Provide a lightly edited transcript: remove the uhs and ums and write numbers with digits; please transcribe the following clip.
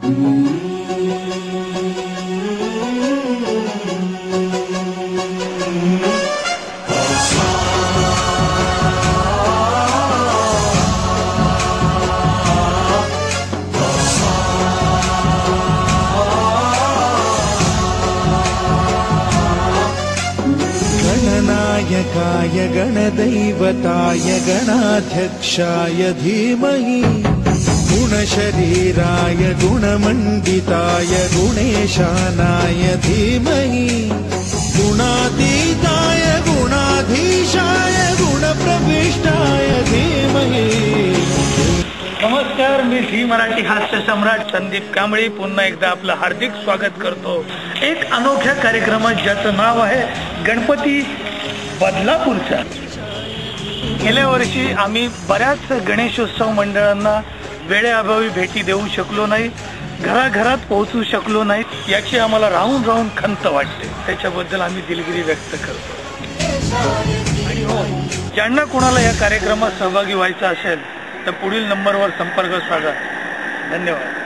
गणनायकाय गणदैवताय गणाध्यक्षाय धीमहि गुणशरीराय गुणमण्डिताय गुणेशानाय धीमहि गुणातीताय गुणाधीशाय गुणप्रविष्टाय धीमहि। नमस्कार, मी झी मराठी हास्य सम्राट संदीप कांबळे पुन्हा एकदा आपलं हार्दिक स्वागत करतो एक अनोख्या कार्यक्रमात ज्याचं नाव आहे गणपती बदलापूरचा। गेल्या वर्षी आम्ही बऱ्याच गणेशोत्सव मंडळांना वेळेअभावी भेटी देऊ शकलो नाही, घराघरात पोहोचू शकलो नाही, याची आम्हाला राहून राहून खंत वाटते। त्याच्याबद्दल आम्ही दिलगिरी व्यक्त करतो। आणि हो, ज्यांना कोणाला या कार्यक्रमात सहभागी व्हायचं असेल तर पुढील नंबरवर संपर्क साधा। धन्यवाद।